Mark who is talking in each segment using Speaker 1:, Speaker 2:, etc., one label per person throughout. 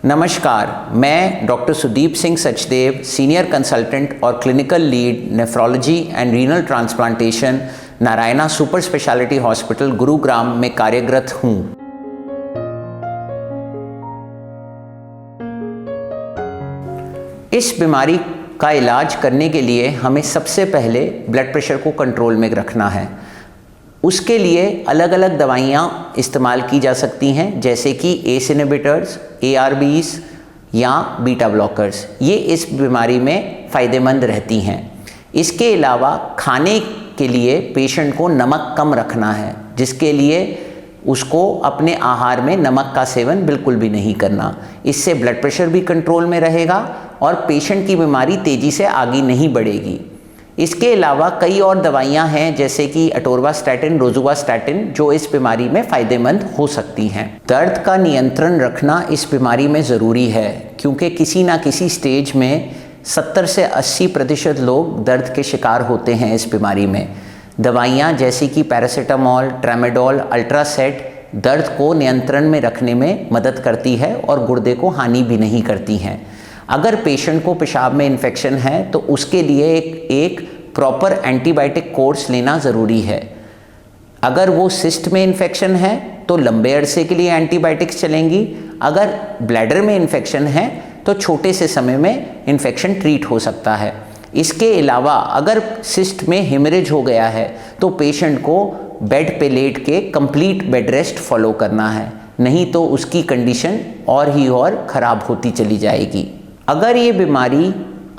Speaker 1: नमस्कार, मैं doctor Sudeep Singh Sachdev, senior consultant और clinical lead nephrology and renal transplantation, Narayana super speciality hospital, Gurugram में कार्यरत हूँ। इस बीमारी का इलाज करने के लिए हमें सबसे पहले ब्लड प्रेशर को कंट्रोल में रखना है। उसके लिए अलग अलग दवाइयाँ इस्तेमाल की जा सकती हैं, जैसे कि एस इनहिबिटर्स, ARBs या बीटा ब्लॉकर्स। ये इस बीमारी में फ़ायदेमंद रहती हैं। इसके अलावा खाने के लिए पेशेंट को नमक कम रखना है, जिसके लिए उसको अपने आहार में नमक का सेवन बिल्कुल भी नहीं करना। इससे ब्लड प्रेशर भी कंट्रोल में रहेगा और पेशेंट की बीमारी तेज़ी से आगे नहीं बढ़ेगी। इसके अलावा कई और दवाइयां हैं, जैसे कि अटोरवास्टैटिन, रोजुवास्टैटिन, जो इस बीमारी में फ़ायदेमंद हो सकती हैं। दर्द का नियंत्रण रखना इस बीमारी में ज़रूरी है, क्योंकि किसी ना किसी स्टेज में 70 से 80% लोग दर्द के शिकार होते हैं इस बीमारी में। दवाइयां जैसे कि पैरासीटामोल, ट्रामाडोल, अल्ट्रासेट दर्द को नियंत्रण में रखने में मदद करती है और गुर्दे को हानि भी नहीं करती हैं। अगर पेशेंट को पेशाब में इन्फेक्शन है तो उसके लिए एक प्रॉपर एंटीबायोटिक कोर्स लेना ज़रूरी है। अगर वो सिस्ट में इन्फेक्शन है तो लंबे अरसे के लिए एंटीबायोटिक्स चलेंगी। अगर ब्लैडर में इन्फेक्शन है तो छोटे से समय में इन्फेक्शन ट्रीट हो सकता है। इसके अलावा अगर सिस्ट में हेमरेज हो गया है तो पेशेंट को बेड पे लेट के कंप्लीट बेड रेस्ट फॉलो करना है, नहीं तो उसकी कंडीशन और ही और ख़राब होती चली जाएगी। अगर ये बीमारी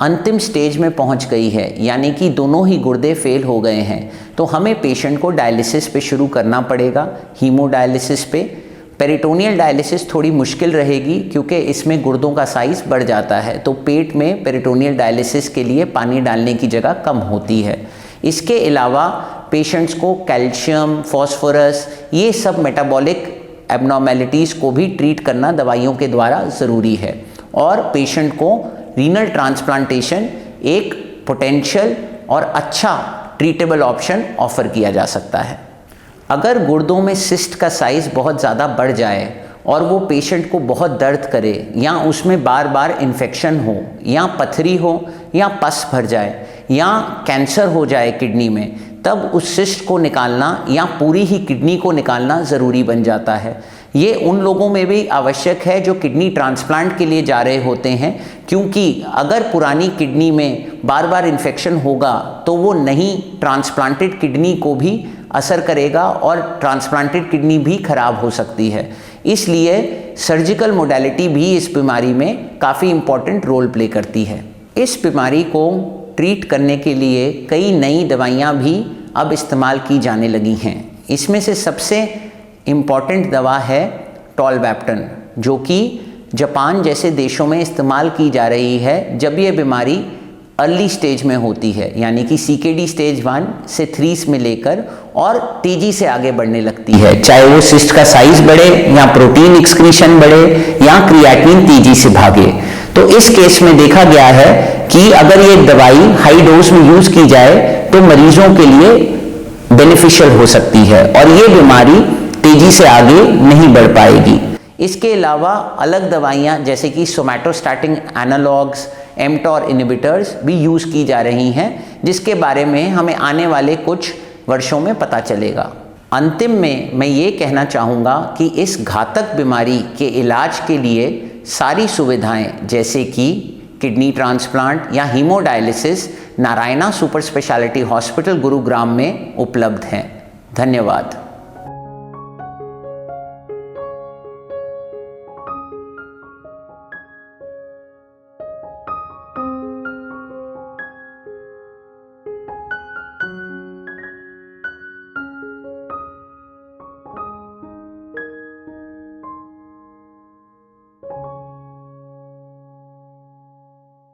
Speaker 1: अंतिम स्टेज में पहुंच गई है, यानी कि दोनों ही गुर्दे फेल हो गए हैं, तो हमें पेशेंट को डायलिसिस पे शुरू करना पड़ेगा, हीमोडायलिसिस पे। पेरिटोनियल डायलिसिस थोड़ी मुश्किल रहेगी, क्योंकि इसमें गुर्दों का साइज़ बढ़ जाता है, तो पेट में पेरिटोनियल डायलिसिस के लिए पानी डालने की जगह कम होती है। इसके अलावा पेशेंट्स को कैल्शियम, फॉस्फोरस, ये सब मेटाबॉलिक एबनॉर्मेलिटीज़ को भी ट्रीट करना दवाइयों के द्वारा ज़रूरी है। और पेशेंट को रीनल ट्रांसप्लांटेशन एक पोटेंशियल और अच्छा ट्रीटेबल ऑप्शन ऑफ़र किया जा सकता है। अगर गुर्दों में सिस्ट का साइज़ बहुत ज़्यादा बढ़ जाए और वो पेशेंट को बहुत दर्द करे, या उसमें बार बार इन्फेक्शन हो, या पथरी हो, या पस भर जाए, या कैंसर हो जाए किडनी में, तब उस सिस्ट को निकालना या पूरी ही किडनी को निकालना ज़रूरी बन जाता है। ये उन लोगों में भी आवश्यक है जो किडनी ट्रांसप्लांट के लिए जा रहे होते हैं, क्योंकि अगर पुरानी किडनी में बार बार इन्फेक्शन होगा तो वो नई ट्रांसप्लांटेड किडनी को भी असर करेगा और ट्रांसप्लांटेड किडनी भी खराब हो सकती है। इसलिए सर्जिकल मोडेलिटी भी इस बीमारी में काफ़ी इम्पॉर्टेंट रोल प्ले करती है। इस बीमारी को ट्रीट करने के लिए कई नई दवाइयाँ भी अब इस्तेमाल की जाने लगी हैं। इसमें से सबसे इम्पॉर्टेंट दवा है टॉलवैप्टन, जो कि जापान जैसे देशों में इस्तेमाल की जा रही है जब ये बीमारी अर्ली स्टेज में होती है, यानी कि CKD स्टेज 1 से 3 में लेकर और तेज़ी से आगे बढ़ने लगती है, चाहे वो सिस्ट का साइज़ बढ़े, या प्रोटीन एक्सक्रीशन बढ़े, या क्रिएटिनिन तेज़ी से भागे। तो इस केस में देखा गया है कि अगर ये दवाई हाई डोज में यूज़ की जाए तो मरीजों के लिए बेनिफिशियल हो सकती है और ये बीमारी तेजी से आगे नहीं बढ़ पाएगी। इसके अलावा अलग दवाइयाँ जैसे कि सोमैटोस्टैटिन एनालॉग्स, mTOR इनहिबिटर्स भी यूज़ की जा रही हैं, जिसके बारे में हमें आने वाले कुछ वर्षों में पता चलेगा। अंतिम में मैं ये कहना चाहूँगा कि इस घातक बीमारी के इलाज के लिए सारी सुविधाएं जैसे कि किडनी ट्रांसप्लांट या haemodialysis Narayana super speciality hospital, Gurugram में उपलब्ध हैं। धन्यवाद।